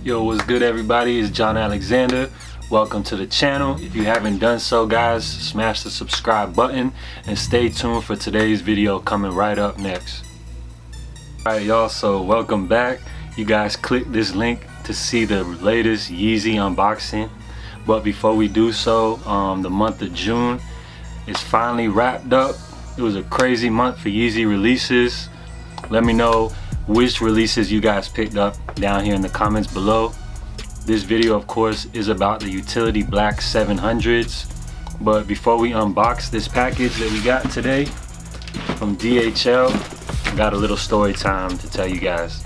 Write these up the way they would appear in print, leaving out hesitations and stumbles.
Yo, what's good everybody? It's John Alexander. Welcome to the channel. If you haven't done so, guys, smash the subscribe button and stay tuned for today's video coming right up next. Alright y'all, so welcome back. You guys click this link to see the latest Yeezy unboxing. But before we do so, the month of June is finally wrapped up. It was a crazy month for Yeezy releases. Let me know which releases you guys picked up down here in the comments below. This video, of course, is about the Utility Black 700s. But before we unbox this package that we got today from DHL, I got a little story time to tell you guys.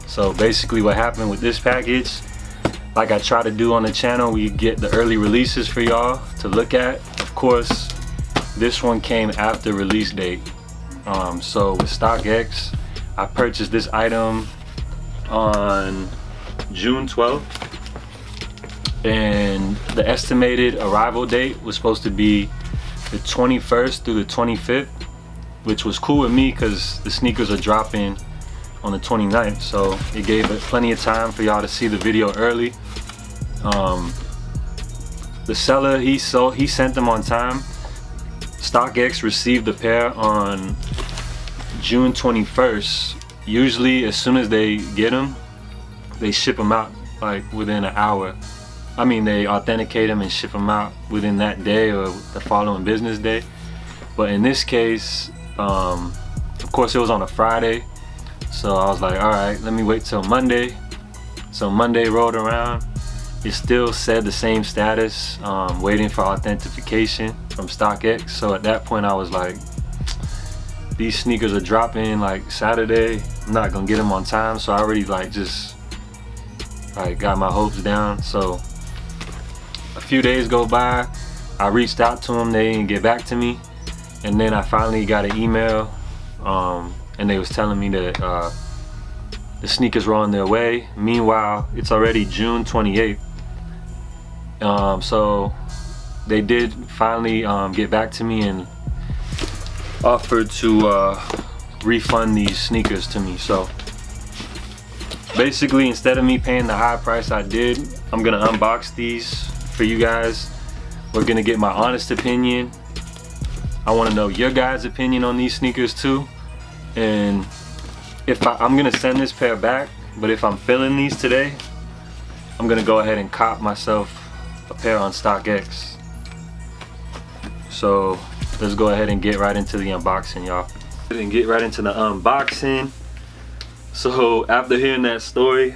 So basically what happened with this package, like I try to do on the channel, we get the early releases for y'all to look at. Of course, this one came after release date. So with StockX, I purchased this item on June 12th, and the estimated arrival date was supposed to be the 21st through the 25th, which was cool with me because the sneakers are dropping on the 29th, so it gave it plenty of time for y'all to see the video early. The seller, he sent them on time. StockX received the pair on June 21st. Usually as soon as they get them, they ship them out like within an hour. I mean, they authenticate them and ship them out within that day or the following business day. But in this case, of course it was on a Friday, so I was like, all right, let me wait till Monday. So Monday rolled around, it still said the same status, waiting for authentication from StockX. So at that point I was like, these sneakers are dropping like Saturday, I'm not gonna get them on time. So I already just got my hopes down. So a few days go by, I reached out to them, they didn't get back to me, and then I finally got an email, and they was telling me that the sneakers were on their way. Meanwhile, it's already June 28th. So they did finally get back to me and offered to refund these sneakers to me. So basically, instead of me paying the high price I did, I'm gonna unbox these for you guys. We're gonna get my honest opinion. I want to know your guys' opinion on these sneakers too. And if I'm gonna send this pair back, but if I'm feeling these today, I'm gonna go ahead and cop myself a pair on StockX. So let's go ahead and get right into the unboxing, y'all. And get right into the unboxing. So after hearing that story,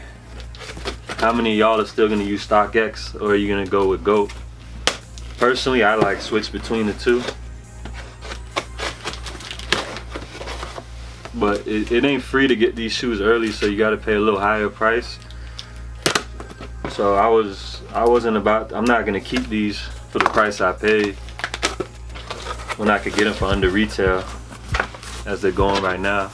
how many of y'all are still gonna use StockX, or are you gonna go with GOAT? Personally, I switch between the two. But it ain't free to get these shoes early, so you gotta pay a little higher price. So I'm not gonna keep these for the price I paid when I could get them for under retail as they're going right now.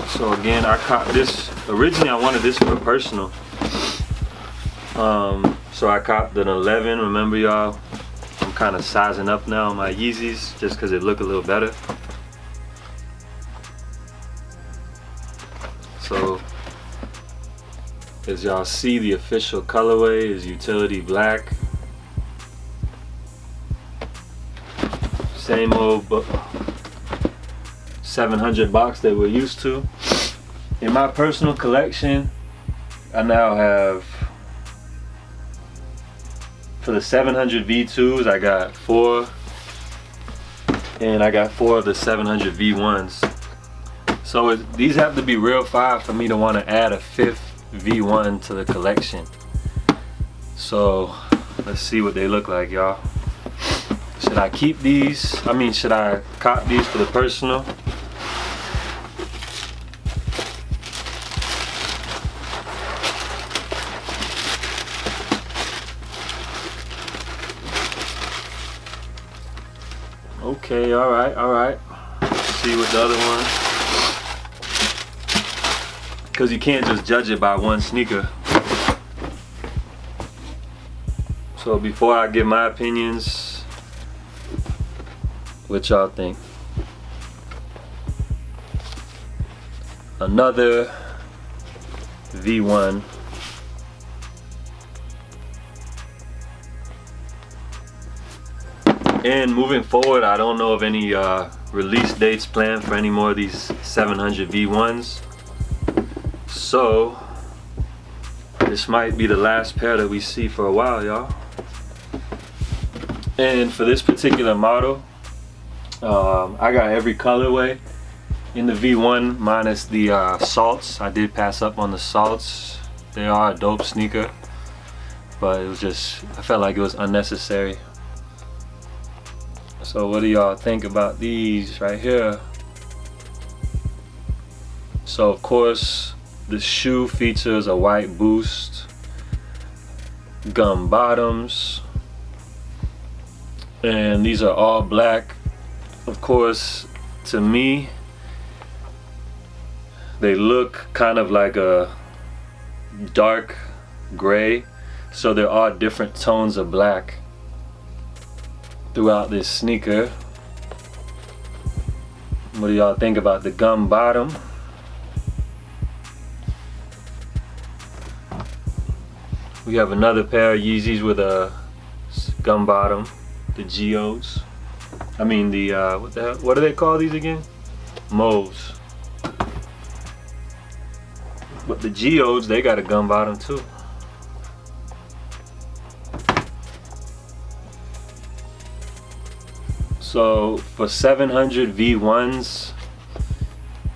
So again, I caught this. Originally I wanted this for a personal. So I copped an 11, remember y'all? I'm kind of sizing up now on my Yeezys just because it look a little better. So as y'all see, the official colorway is Utility Black. Same old 700 box that we're used to. In my personal collection, I now have, for the 700 V2s, I got 4, and I got 4 of the 700 V1s. So these have to be real fire for me to want to add a 5th V1 to the collection. So let's see what they look like, y'all. Should I keep these? I mean, should I cop these for the personal? Okay, alright. Let's see what the other one. Because you can't just judge it by one sneaker. So before I give my opinions, what y'all think? Another V1. And moving forward, I don't know of any release dates planned for any more of these 700 V1s. So this might be the last pair that we see for a while, y'all. And for this particular model, I got every colorway in the V1 minus the salts. I did pass up on the salts. They are a dope sneaker, but it was just, I felt like it was unnecessary. So what do y'all think about these right here? So of course the shoe features a white boost, gum bottoms, and these are all black. Of course, to me they look kind of like a dark gray, so there are different tones of black throughout this sneaker. What do y'all think about the gum bottom? We have another pair of Yeezys with a gum bottom, the Geos. I mean the what the hell? What do they call these again? Mows. But the Geos, they got a gum bottom too. So for 700 V1s,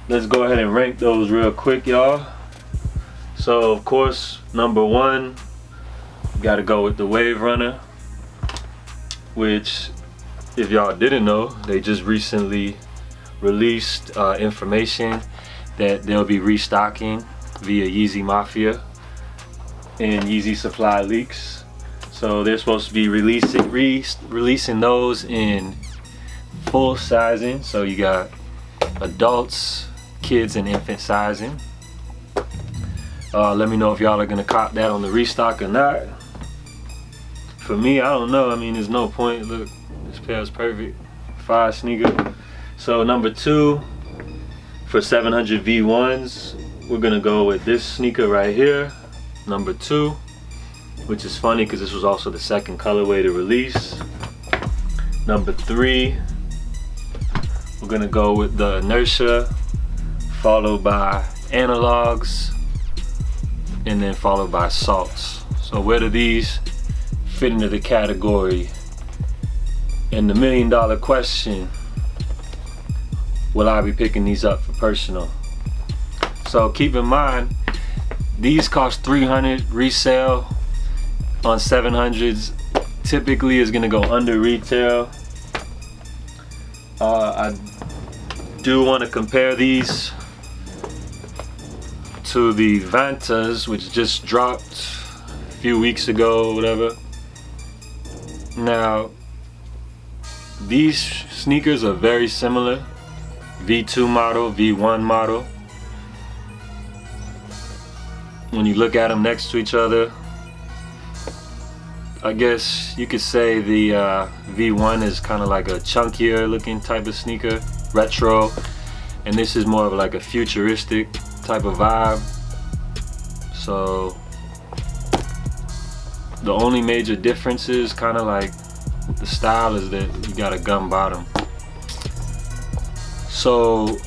let's go ahead and rank those real quick, y'all. So of course, number one, gotta go with the Wave Runner, which, if y'all didn't know, they just recently released information that they'll be restocking via Yeezy Mafia and Yeezy Supply Leaks. So they're supposed to be releasing those in full sizing. So you got adults, kids, and infant sizing. Let me know if y'all are gonna cop that on the restock or not. For me, I don't know. I mean, there's no point. Look, this pair is perfect. Fire sneaker. So number two, for 700 V1s, we're gonna go with this sneaker right here, number two, which is funny because this was also the second colorway to release. Number three, we're gonna go with the Inertia, followed by Analogs, and then followed by Salts. So where do these fit into the category? And the $1 million question, will I be picking these up for personal? So keep in mind, these cost $300 resale. On 700s, typically is gonna go under retail. I do want to compare these to the Vantas, which just dropped a few weeks ago, whatever. Now, these sneakers are very similar. V2 model, V1 model. When you look at them next to each other, I guess you could say the V1 is kind of like a chunkier looking type of sneaker, retro, and this is more of like a futuristic type of vibe. So the only major difference is kind of like the style is that you got a gum bottom. So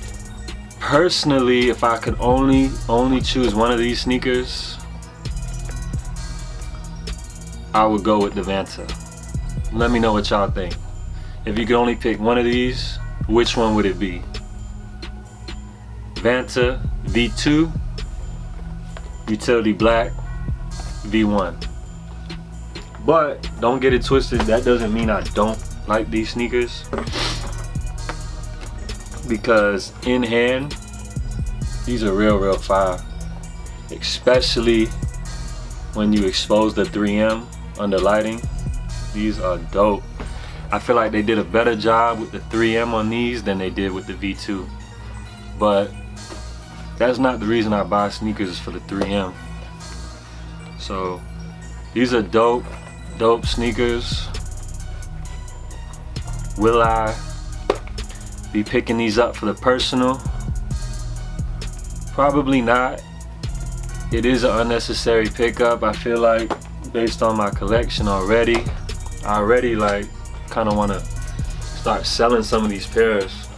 personally, if I could only choose one of these sneakers, I would go with the Vanta. Let me know what y'all think. If you could only pick one of these, which one would it be? Vanta V2, Utility Black V1. But don't get it twisted, that doesn't mean I don't like these sneakers, because in hand, these are real fire. Especially when you expose the 3M under lighting. These are dope. I feel like they did a better job with the 3M on these than they did with the V2. But that's not the reason I buy sneakers, is for the 3M. So these are dope sneakers. Will I be picking these up for the personal? Probably not. it is an unnecessary pickup. I feel like based on my collection already, I already like kind of want to start selling some of these pairs,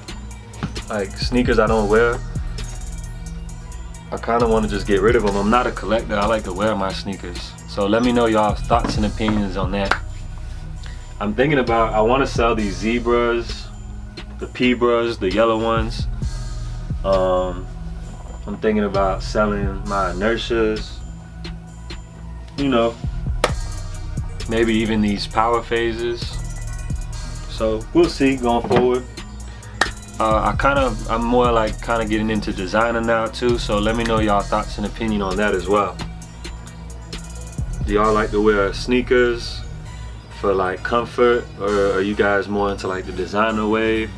like sneakers I don't wear. I kind of want to just get rid of them. I'm not a collector. I like to wear my sneakers. So let me know y'all's thoughts and opinions on that. I'm thinking about, I want to sell these zebras, the P-bras, the yellow ones. I'm thinking about selling my inertias, you know, maybe even these power phases. So we'll see going forward. I'm more like kind of getting into designer now too, so let me know y'all thoughts and opinion on that as well. Do y'all like to wear sneakers for like comfort, or are you guys more into like the designer wave?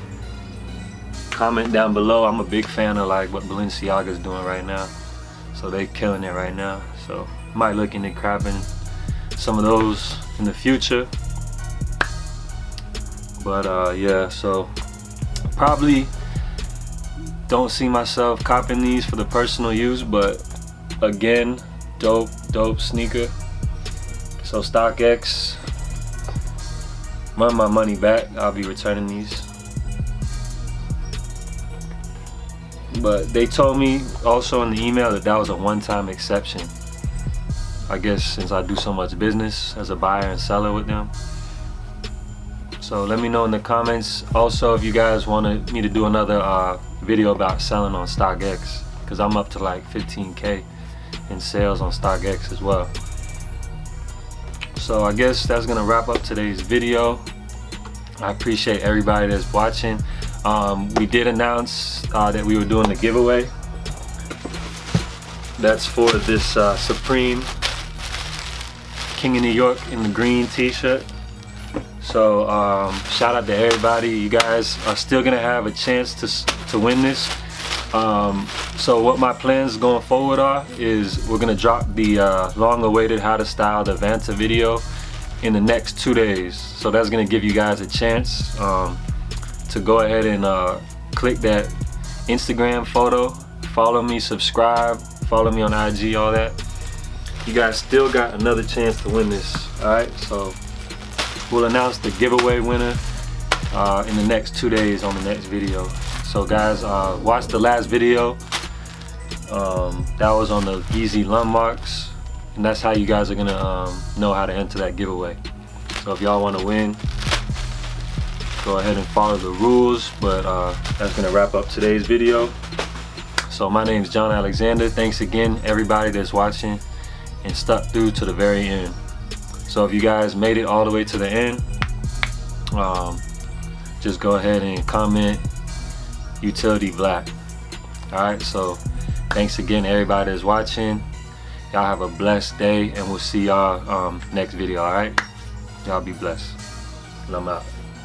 Comment down below. I'm a big fan of like what Balenciaga's doing right now, so they killing it right now. So might look into grabbing some of those in the future. But yeah, so probably don't see myself copping these for the personal use, but again, dope sneaker. So StockX, run my money back. I'll be returning these. But they told me also in the email that that was a one-time exception. I guess since I do so much business as a buyer and seller with them. So let me know in the comments also if you guys wanted me to do another video about selling on StockX, because I'm up to like 15K in sales on StockX as well. So I guess that's gonna wrap up today's video. I appreciate everybody that's watching. We did announce that we were doing the giveaway. That's for this Supreme King of New York in the green t-shirt. So shout out to everybody. You guys are still gonna have a chance to win this. So what my plans going forward are is we're gonna drop the long-awaited how to style the Vanta video in the next 2 days. So that's gonna give you guys a chance to go ahead and click that Instagram photo, follow me, subscribe, follow me on IG, all that. You guys still got another chance to win this. Alright, so we'll announce the giveaway winner in the next 2 days on the next video. So guys, watch the last video. That was on the Yeezy landmarks, and that's how you guys are gonna know how to enter that giveaway. So if y'all want to win, go ahead and follow the rules. But that's gonna wrap up today's video. So my name is John Alexander. Thanks again everybody that's watching and stuck through to the very end. So if you guys made it all the way to the end, just go ahead and comment utility black. Alright, so thanks again everybody that's watching. Y'all have a blessed day, and we'll see y'all next video. Alright, y'all be blessed, and I'm out.